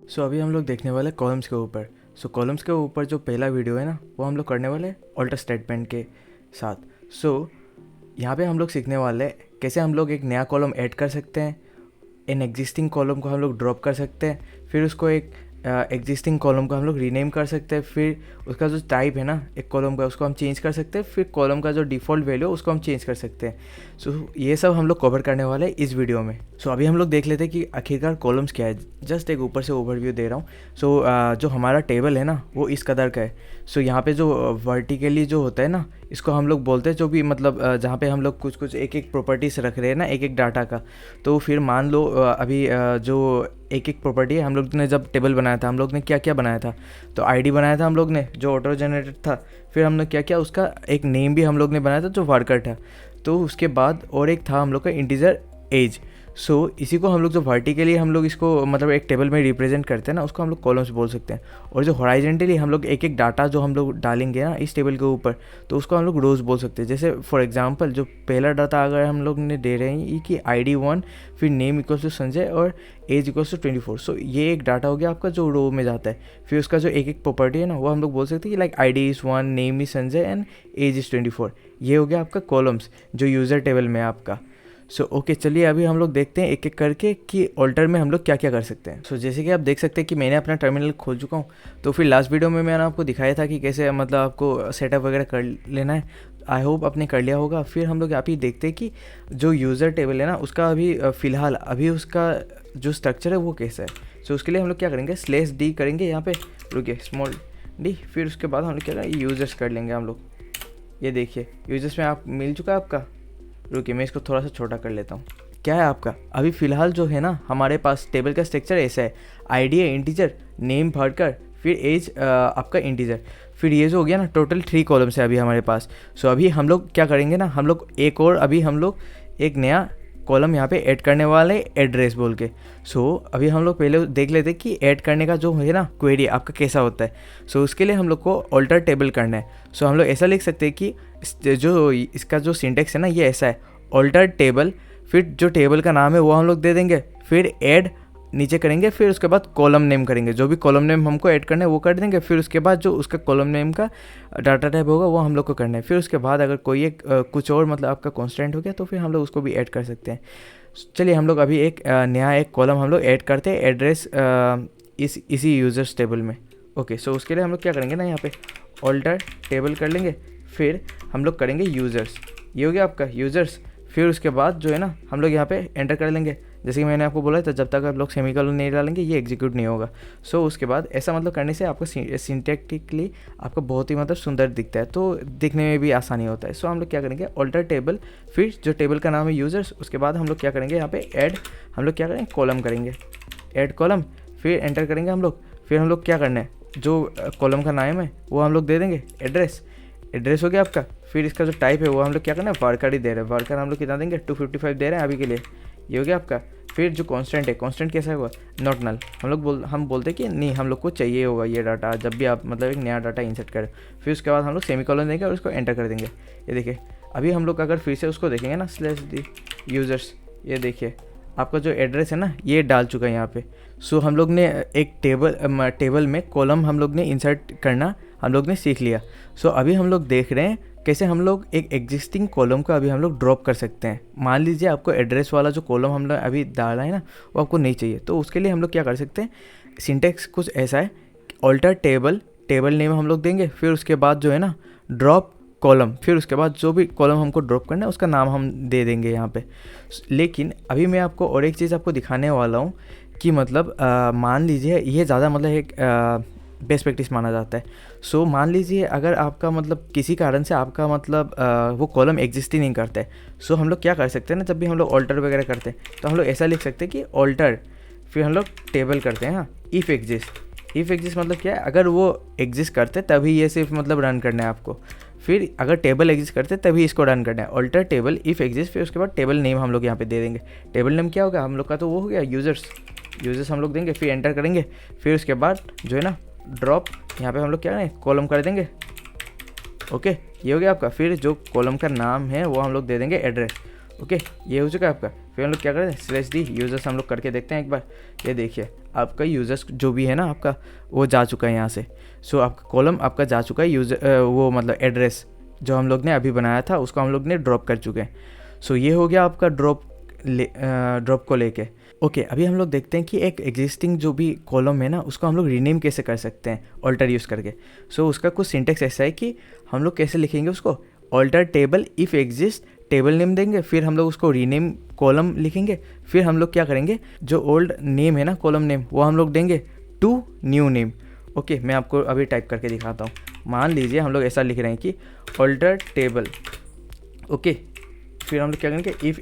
सो अभी हम लोग देखने वाले कॉलम्स के ऊपर। सो कॉलम्स के ऊपर जो पहला वीडियो है ना, वो हम लोग करने वाले ऑल्टर स्टेटमेंट के साथ। सो यहाँ पे हम लोग सीखने वाले कैसे हम लोग एक नया कॉलम ऐड कर सकते हैं, इन एग्जिस्टिंग कॉलम को हम लोग ड्रॉप कर सकते हैं, फिर उसको एक एग्जिस्टिंग कॉलम को हम लोग रीनेम कर सकते हैं, फिर उसका जो टाइप है ना एक कॉलम का उसको हम चेंज कर सकते हैं, फिर कॉलम का जो डिफ़ॉल्ट वैल्यू है उसको हम चेंज कर सकते हैं। सो ये सब हम लोग कवर करने वाले हैं इस वीडियो में। सो अभी हम लोग देख लेते हैं कि आखिरकार कॉलम्स क्या है। जस्ट एक ऊपर से ओवरव्यू दे रहा हूँ। सो जो हमारा टेबल है ना वो इस कदर का है। सो यहाँ पे जो वर्टिकली जो होता है ना, इसको हम लोग बोलते हैं जो भी मतलब जहाँ पे हम लोग कुछ कुछ एक एक प्रॉपर्टीज रख रहे हैं ना एक एक डाटा का। तो फिर मान लो अभी जो एक एक प्रॉपर्टी है, हम लोग ने जब टेबल बनाया था हम लोग ने क्या क्या बनाया था, तो आईडी बनाया था हम लोग ने जो ऑटो जनरेटेड था। फिर हमने क्या किया, उसका एक नेम भी हम लोग ने बनाया था जो वर्कर था। तो उसके बाद और एक था हम लोग का इंटीजर एज। सो इसी को हम लोग जो वर्टिकली हम लोग इसको मतलब एक टेबल में रिप्रेजेंट करते हैं ना, उसको हम लोग कॉलम्स बोल सकते हैं। और जो हॉराइजेंटली हम लोग एक एक डाटा जो हम लोग डालेंगे ना इस टेबल के ऊपर, तो उसको हम लोग रोज़ बोल सकते हैं। जैसे फॉर एग्जांपल जो पहला डाटा अगर हम लोग ने दे रहे हैं कि ID 1, फिर नेम इक्वल्स टू संजय और एज इक्वल्स टू 24। सो ये एक डाटा हो गया आपका जो रो में जाता है। फिर उसका जो एक एक प्रॉपर्टी है ना वो हम लोग बोल सकते हैं कि like ID is 1, name is Sanjay and age is 24। ये हो गया आपका कॉलम्स जो यूज़र टेबल में है आपका। सो ओके, चलिए अभी हम लोग देखते हैं एक एक करके कि ऑल्टर में हम लोग क्या क्या कर सकते हैं। सो जैसे कि आप देख सकते हैं कि मैंने अपना टर्मिनल खोल चुका हूँ। तो फिर लास्ट वीडियो में मैंने आपको दिखाया था कि कैसे मतलब आपको सेटअप वगैरह कर लेना है। आई होप आपने कर लिया होगा। फिर हम लोग यहाँ पे देखते हैं कि जो यूज़र टेबल है ना उसका अभी फ़िलहाल अभी उसका जो स्ट्रक्चर है वो कैसा है। सो उसके लिए हम लोग क्या करेंगे, /d करेंगे यहाँ पे, रुकिए, स्मॉल d। फिर उसके बाद हम लोग क्या करेंगे, यूज़र्स कर लेंगे हम लोग। ये देखिए यूज़र्स में आप मिल चुका है आपका। रुकिए मैं इसको थोड़ा सा छोटा कर लेता हूँ। क्या है आपका अभी फ़िलहाल जो है ना हमारे पास टेबल का स्ट्रक्चर ऐसा है, आईडी है इंटीजर, नेम भरकर, फिर एज आपका इंटीजर। फिर ये जो हो गया ना टोटल 3 कॉलम्स है अभी हमारे पास। सो अभी हम लोग क्या करेंगे ना, हम लोग एक और अभी हम लोग एक नया कॉलम यहाँ पे ऐड करने वाले एड्रेस बोल के। सो अभी हम लोग पहले देख लेते हैं कि ऐड करने का जो है ना क्वेरी आपका कैसा होता है। सो उसके लिए हम लोग को ऑल्टर टेबल करना है। सो हम लोग ऐसा लिख सकते हैं कि जो इसका जो सिंटेक्स है ना ये ऐसा है, ऑल्टर टेबल, फिर जो टेबल का नाम है वो हम लोग दे देंगे, फिर ऐड नीचे करेंगे, फिर उसके बाद कॉलम नेम करेंगे, जो भी कॉलम नेम हमको ऐड करना है वो कर देंगे। फिर उसके बाद जो उसका कॉलम नेम का डाटा टाइप होगा वो हम लोग को करना है। फिर उसके बाद अगर कोई एक कुछ और मतलब आपका कॉन्स्टेंट हो गया तो फिर हम लोग उसको भी ऐड कर सकते हैं। चलिए हम लोग अभी एक नया एक कॉलम हम लोग ऐड करते हैं एड्रेस इसी यूज़र्स टेबल में। ओके, सो उसके लिए हम लोग क्या करेंगे ना, यहाँ पे ऑल्टर टेबल कर लेंगे, फिर हम लोग करेंगे यूज़र्स। ये हो गया आपका यूज़र्स। फिर उसके बाद जो है ना हम लोग यहाँ पे एंटर कर लेंगे। जैसे कि मैंने आपको बोला था जब तक आप लोग सेमीकोलन नहीं डालेंगे ये एग्जीक्यूट नहीं होगा। सो उसके बाद ऐसा मतलब करने से आपको सिंटैक्टिकली आपको बहुत ही मतलब सुंदर दिखता है, तो दिखने में भी आसानी होता है। सो हम लोग क्या करेंगे, ऑल्टर टेबल, फिर जो टेबल का नाम है यूज़र्स, उसके बाद हम लोग क्या करेंगे यहाँ पे ऐड, हम लोग क्या करेंगे कॉलम करेंगे, ऐड कॉलम, फिर एंटर करेंगे हम लोग। फिर हम लोग क्या करना है, जो कॉलम का नाम है वो हम लोग दे देंगे एड्रेस। एड्रेस हो गया आपका। फिर इसका जो टाइप है वो हम लोग क्या करना है, वर्कर ही दे रहे हैं। वर्कर हम लोग कितना देंगे, 255 दे रहे हैं अभी के लिए। ये हो गया आपका। फिर जो कांस्टेंट है, कांस्टेंट कैसा होगा, नॉट नल। हम बोलते हैं कि नहीं हम लोग को चाहिए होगा ये डाटा जब भी आप मतलब एक नया डाटा इंसर्ट करें। फिर उसके बाद हम लोग सेमीकोलन देंगे और उसको एंटर कर देंगे। ये देखिए अभी हम लोग अगर फिर से उसको देखेंगे ना /d यूज़र्स, ये देखिए आपका जो एड्रेस है ना ये डाल चुका है यहाँ पे। सो हम लोग ने एक टेबल में कॉलम हम लोग ने इंसर्ट करना हम लोग ने सीख लिया। सो अभी हम लोग देख रहे हैं कैसे हम लोग एक एग्जिस्टिंग कॉलम को अभी हम लोग ड्रॉप कर सकते हैं। मान लीजिए आपको एड्रेस वाला जो कॉलम हम लोग अभी डाला है ना वो आपको नहीं चाहिए, तो उसके लिए हम लोग क्या कर सकते हैं, सिंटेक्स कुछ ऐसा है, ऑल्टर टेबल, टेबल नेम हम लोग देंगे, फिर उसके बाद जो है ना ड्रॉप कॉलम, फिर उसके बाद जो भी कॉलम हमको ड्रॉप करना है उसका नाम हम दे देंगे यहाँ पे। लेकिन अभी मैं आपको और एक चीज़ आपको दिखाने वाला हूँ कि मतलब मान लीजिए ये ज़्यादा मतलब एक बेस्ट प्रैक्टिस माना जाता है। सो मान लीजिए अगर आपका मतलब किसी कारण से आपका मतलब वो कॉलम एग्जिस्ट ही नहीं करता है। सो हम लोग क्या कर सकते हैं ना, जब भी हम लोग ऑल्टर वगैरह करते हैं तो हम लोग ऐसा लिख सकते हैं कि ऑल्टर, फिर हम लोग टेबल करते हैं, हाँ, इफ़ एग्जिस्ट मतलब क्या है, अगर वो एग्जिस्ट करते तभी ये सिर्फ मतलब रन करना है आपको। फिर अगर टेबल एग्जिस्ट करते तभी इसको रन करना है, ऑल्टर टेबल इफ़ एग्जिस्ट। फिर उसके बाद टेबल नेम हम लोग यहाँ पे दे देंगे। टेबल नेम क्या होगा हम लोग का, तो वो हो गया यूज़र्स हम लोग देंगे, फिर एंटर करेंगे। फिर उसके बाद जो है ना ड्रॉप, यहाँ पे हम लोग क्या करें, कॉलम कर देंगे। ओके, ये हो गया आपका। फिर जो कॉलम का नाम है वो हम लोग दे देंगे एड्रेस। ओके, ये हो चुका है आपका। फिर हम लोग क्या करें, /d यूज़र्स हम लोग करके देखते हैं एक बार। ये देखिए आपका यूज़र्स जो भी है ना आपका, वो जा चुका है यहाँ से। सो आपका कॉलम आपका जा चुका है यूज़र, वो मतलब एड्रेस जो हम लोग ने अभी बनाया था उसको हम लोग ने ड्रॉप कर चुके हैं। सो ये हो गया आपका ड्रॉप को लेके। ओके, अभी हम लोग देखते हैं कि एक एग्जिस्टिंग जो भी कॉलम है ना उसको हम लोग रीनेम कैसे कर सकते हैं ऑल्टर यूज़ करके। सो उसका कुछ सिंटेक्स ऐसा है कि हम लोग कैसे लिखेंगे उसको, alter table if exist table name देंगे, फिर हम लोग उसको रीनेम कॉलम लिखेंगे, फिर हम लोग क्या करेंगे जो ओल्ड नेम है ना कॉलम नेम वो हम लोग देंगे टू न्यू नेम। ओके, मैं आपको अभी टाइप करके दिखाता हूँ। मान लीजिए हम लोग ऐसा लिख रहे हैं कि ऑल्टर टेबल, ओके, फिर हम लोग क्या करेंगे इफ़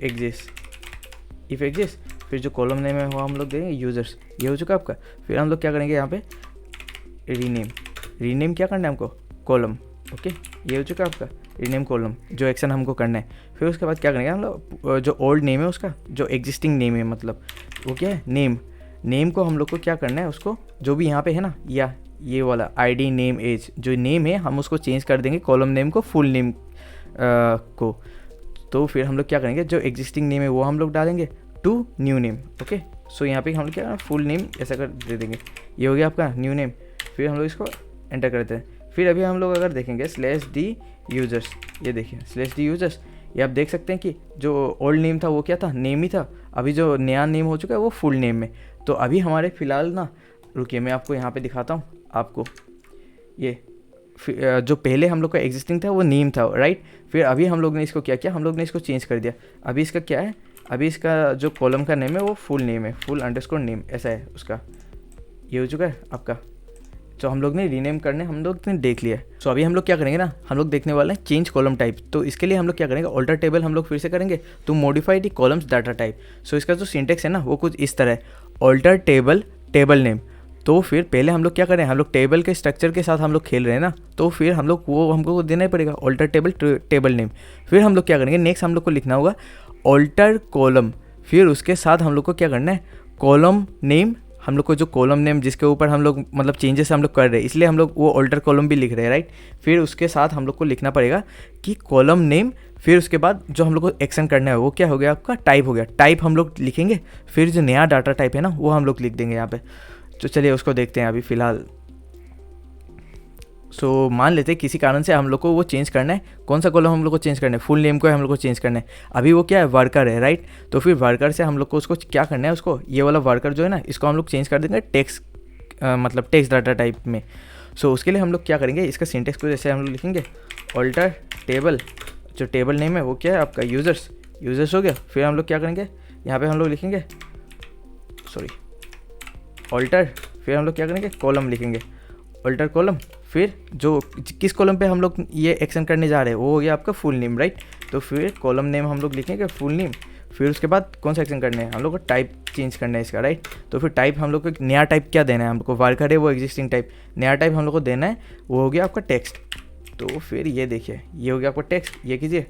एग्जिस्ट, फिर जो कॉलम नेम है वो हम लोग देंगे यूज़र्स। ये हो चुका आपका। फिर हम लोग क्या करेंगे यहाँ पे रीनेम क्या करना है हमको, कॉलम। ओके, ये हो चुका आपका रीनेम कॉलम, जो एक्शन हमको करना है। फिर उसके बाद क्या करेंगे हम लोग, जो ओल्ड नेम है उसका जो एग्जिस्टिंग नेम है मतलब वो क्या है नेम को हम लोग को क्या करना है उसको, जो भी यहाँ पे है ना या ये वाला ID नेम एज जो नेम है हम उसको चेंज कर देंगे कॉलम नेम को फुल नेम को। तो फिर हम लोग क्या करेंगे जो एग्जिस्टिंग नेम है वो हम लोग डालेंगे टू न्यू नेम। ओके, सो यहाँ पे हम लोग क्या फुल नेम ऐसा कर दे देंगे। ये हो गया आपका न्यू नेम। फिर हम लोग इसको एंटर करते हैं। फिर अभी हम लोग अगर देखेंगे /d यूज़र्स, ये देखिए /d यूज़र्स, ये आप देख सकते हैं कि जो ओल्ड नेम था वो क्या था, नेम ही था। अभी जो नया नेम हो चुका है वो फुल नेम में। तो अभी हमारे फ़िलहाल ना, रुकिए मैं आपको यहाँ पे दिखाता हूँ आपको। ये जो पहले हम लोग का एग्जिस्टिंग था वो नेम था, राइट। फिर अभी हम लोग ने इसको क्या किया, हम लोग ने इसको चेंज कर दिया। अभी इसका क्या है, अभी इसका जो कॉलम का नेम है वो फुल नेम है, full_name ऐसा है उसका। ये हो चुका है आपका। जो हम लोग ने रीनेम करने हम लोग ने देख लिया है। सो अभी हम लोग क्या करेंगे ना, हम लोग देखने वाले हैं चेंज कॉलम टाइप। तो इसके लिए हम लोग क्या करेंगे, ऑल्टर टेबल हम लोग फिर से करेंगे to modify the columns data type. So इसका जो सिंटेक्स है ना वो कुछ इस तरह है, ऑल्टर टेबल नेम। तो फिर पहले हम लोग क्या करें, हम लोग टेबल के स्ट्रक्चर के साथ हम लोग खेल रहे हैं ना, तो फिर हम लोग वो हमको देना ही पड़ेगा ऑल्टर टेबल नेम। फिर हम लोग क्या करेंगे, नेक्स्ट हम लोग को लिखना होगा ऑल्टर कॉलम। फिर उसके साथ हम लोग को क्या करना है, कॉलम नेम, हम लोग को जो कॉलम नेम जिसके ऊपर हम लोग मतलब चेंजेस हम लोग कर रहे हैं इसलिए हम लोग वो ऑल्टर कॉलम भी लिख रहे हैं, राइट। फिर उसके साथ हम लोग को लिखना पड़ेगा कि कॉलम नेम, फिर उसके बाद जो हम लोग को एक्शन करना है वो क्या हो गया आपका, टाइप हो गया। टाइप हम लोग लिखेंगे, फिर जो नया डाटा टाइप है ना वो हम लोग लिख देंगे यहाँ पे। तो चलिए उसको देखते हैं अभी फ़िलहाल। सो मान लेते हैं किसी कारण से हम लोग को वो चेंज करना है, कौन सा कॉलम हम लोग को चेंज करना है, फुल नेम को हम लोग को चेंज करना है। अभी वो क्या है, वर्कर है, राइट। तो फिर वर्कर से हम लोग को उसको क्या करना है, उसको ये वाला वर्कर जो है ना इसको हम लोग चेंज कर देंगे टेक्स्ट मतलब टेक्स्ट डाटा टाइप में। सो उसके लिए हम लोग क्या करेंगे, इसका सिंटेक्स को जैसे हम लोग लिखेंगे ऑल्टर टेबल, जो टेबल नेम है वो क्या है आपका यूज़र्स हो गया। फिर हम लोग क्या करेंगे, यहाँ पर हम लोग लिखेंगे ऑल्टर, फिर हम लोग क्या करेंगे कॉलम लिखेंगे, ऑल्टर कॉलम। फिर जो किस कॉलम पे हम लोग ये एक्शन करने जा रहे हैं वो हो गया आपका फुल नेम, राइट। तो फिर कॉलम नेम हम लोग लिखेंगे फुल नेम। फिर उसके बाद कौन सा एक्शन करना है, हम लोग को टाइप चेंज करना है इसका, राइट। तो फिर टाइप हम लोग को नया टाइप क्या देना है, हम लोग को वर्कर है वो एग्जिस्टिंग टाइप, नया टाइप हम लोग को देना है वो हो गया आपका टेक्स्ट। तो फिर ये देखिए ये हो गया आपका टेक्स्ट, ये कीजिए।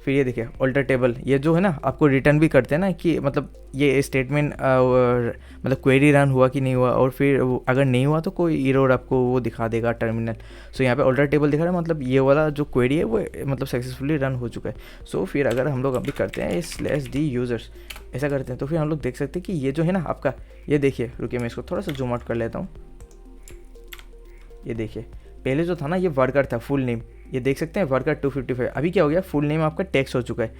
फिर ये देखिए ऑल्टर टेबल, ये जो है ना आपको रिटर्न भी करते हैं ना कि मतलब ये स्टेटमेंट मतलब क्वेरी रन हुआ कि नहीं हुआ, और फिर अगर नहीं हुआ तो कोई एरर आपको वो दिखा देगा टर्मिनल। सो यहाँ पे ऑल्टर टेबल दिखा रहा है, मतलब ये वाला जो क्वेरी है वो मतलब सक्सेसफुली रन हो चुका है। सो फिर अगर हम लोग अभी करते हैं /d यूज़र्स ऐसा करते हैं, तो फिर हम लोग देख सकते हैं कि ये जो है ना आपका, ये देखिए, रुकिए मैं इसको थोड़ा सा जूम आउट कर लेता हूँ। ये देखिए पहले जो था ना ये वर्कर था फुल नेम, ये देख सकते हैं वर्कर 255। अभी क्या हो गया, फुल नेम आपका टेक्स्ट हो चुका है।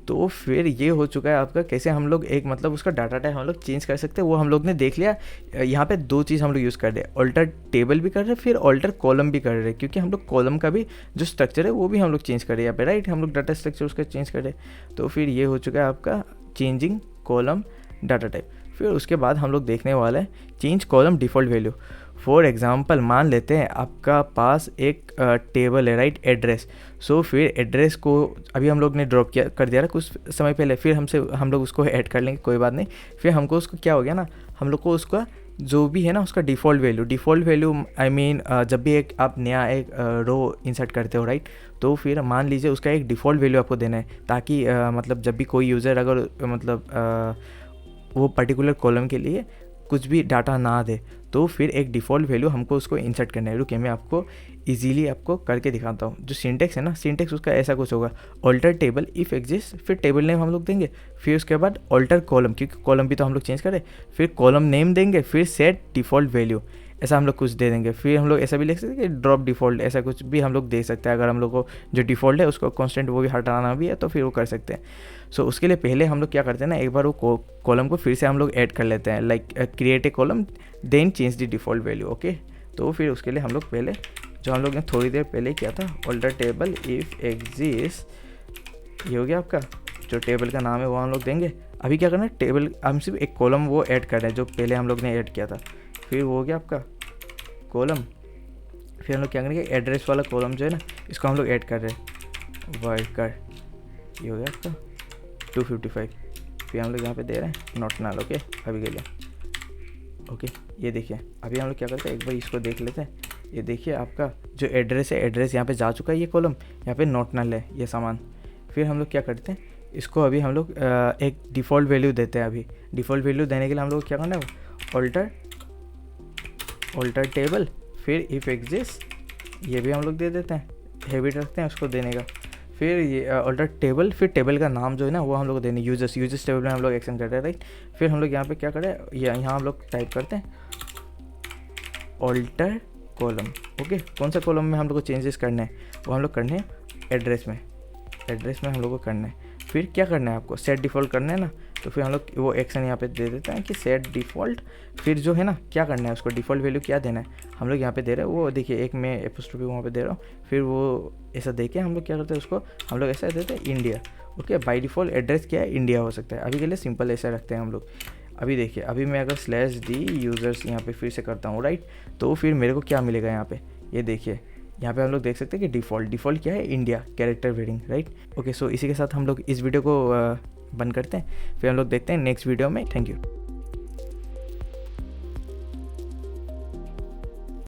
तो फिर ये हो चुका है आपका कैसे हम लोग एक मतलब उसका डाटा टाइप हम लोग चेंज कर सकते हैं, वो हम लोग ने देख लिया। यहाँ पे दो चीज़ हम लोग यूज़ कर रहे हैं, ऑल्टर टेबल भी कर रहे हैं, फिर ऑल्टर कॉलम भी कर रहे हैं, क्योंकि हम लोग कॉलम का भी जो स्ट्रक्चर है वो भी हम लोग चेंज कर रहे हैं यहाँ पे, राइट। हम लोग डाटा स्ट्रक्चर उसका चेंज कर रहे हैं। तो फिर ये हो चुका है आपका चेंजिंग कॉलम डाटा टाइप। फिर उसके बाद हम लोग देखने वाले हैं change column default value. For example मान लेते हैं आपका पास एक टेबल है, राइट, एड्रेस। सो फिर एड्रेस को अभी हम लोग ने ड्रॉप कर दिया कुछ समय पहले, फिर हम लोग उसको ऐड कर लेंगे, कोई बात नहीं। फिर हमको उसको क्या हो गया ना, हम लोग को उसका जो भी है ना उसका डिफ़ॉल्ट वैल्यू आई मीन जब भी एक आप नया एक रो इंसर्ट करते हो, राइट, तो फिर मान लीजिए उसका एक डिफ़ॉल्ट वैल्यू आपको देना है, ताकि मतलब जब भी कोई यूज़र अगर मतलब वो पर्टिकुलर कॉलम के लिए कुछ भी डाटा ना दे तो फिर एक डिफ़ॉल्ट वैल्यू हमको उसको इंसर्ट करना है। रुकिए मैं आपको इजीली आपको करके दिखाता हूँ। जो सिंटेक्स है ना, सिंटेक्स उसका ऐसा कुछ होगा, ऑल्टर टेबल इफ़ एग्जिस्ट, फिर टेबल नेम हम लोग देंगे, फिर उसके बाद ऑल्टर कॉलम, क्योंकि कॉलम भी तो हम लोग चेंज करें, फिर कॉलम नेम देंगे, फिर सेट डिफ़ॉल्ट वैल्यू, ऐसा हम लोग कुछ दे देंगे। फिर हम लोग ऐसा भी लिख सकते हैं कि ड्रॉप डिफ़ॉल्ट, ऐसा कुछ भी हम लोग दे सकते हैं। अगर हम लोग को जो डिफ़ॉल्ट है उसको कांस्टेंट वो भी हटाना भी है तो फिर वो कर सकते हैं। सो उसके लिए पहले हम लोग क्या करते हैं ना, एक बार वो कॉलम को फिर से हम लोग ऐड कर लेते हैं, like create a column then change the default value. Okay, तो फिर उसके लिए हम लोग पहले जो हम लोग ने थोड़ी देर पहले किया था, ऑल्टर टेबल इफ़ एग्जिस्ट, ये हो गया आपका। जो टेबल का नाम है वो हम लोग देंगे। अभी क्या करना है, टेबल हम सिर्फ एक कॉलम वो ऐड कर रहे हैं जो पहले हम लोग ने ऐड किया था। फिर वो हो गया आपका कॉलम। फिर हम लोग क्या करेंगे, एड्रेस वाला कॉलम जो है ना, इसको हम लोग ऐड कर रहे हैं, वर्कर, ये हो गया आपका 255। फिर हम लोग यहाँ पे दे रहे हैं नॉट नल। ओके, अभी के लिए ओके। ये देखिए अभी हम लोग क्या करते हैं, एक बार इसको देख लेते हैं। ये देखिए आपका जो एड्रेस है, एड्रेस यहाँ पे जा चुका है, ये कॉलम यहाँ पे नॉट नल है ये सामान। फिर हम लोग क्या करते हैं, इसको अभी हम लोग एक डिफ़ॉल्ट वैल्यू देते हैं। अभी डिफ़ॉल्ट वैल्यू देने के लिए हम लोग क्या करना है, ऑल्टर टेबल, फिर इफ़ एग्जिस्ट, ये भी हम लोग दे देते हैं, हैबिट रखते हैं उसको देने का। फिर ये ऑल्टर टेबल, फिर टेबल का नाम जो है ना वो हम लोग देने, यूजर्स टेबल में हम लोग एक्शन कर रहे हैं, राइट। फिर हम लोग यहाँ पे क्या करें, यहाँ हम लोग टाइप करते हैं ऑल्टर कॉलम। ओके, कौन सा कॉलम में हम लोग को चेंजेस करने हैं, वो हम लोग करने हैं एड्रेस में, हम लोग को करना है। फिर क्या करना है आपको, सेट डिफ़ॉल्ट करना है ना, तो फिर हम लोग वो एक्शन यहाँ पे दे देते हैं कि सेट डिफ़ॉल्ट। फिर जो है ना क्या करना है, उसको डिफ़ॉल्ट वैल्यू क्या देना है, हम लोग यहाँ पे दे रहे हैं, वो देखिए एक मैं एपोस्ट्रोफी वहाँ पे दे रहा हूँ। फिर वो ऐसा दे के हम लोग क्या करते हैं, उसको हम लोग ऐसा देते हैं India. Okay, by default address क्या है, इंडिया हो सकता है। अभी के लिए सिंपल ऐसा रखते हैं हम लोग। अभी देखिए, अभी मैं अगर /d यूज़र्स यहाँ पे फिर से करता हूँ, राइट, तो फिर मेरे को क्या मिलेगा यहाँ पे, ये देखिए यहाँ पे हम लोग देख सकते हैं कि डिफ़ॉल्ट क्या है, India character varying, right. Okay, so इसी के साथ हम लोग इस वीडियो को बंद करते हैं। फिर हम लोग देखते हैं नेक्स्ट वीडियो में। Thank you.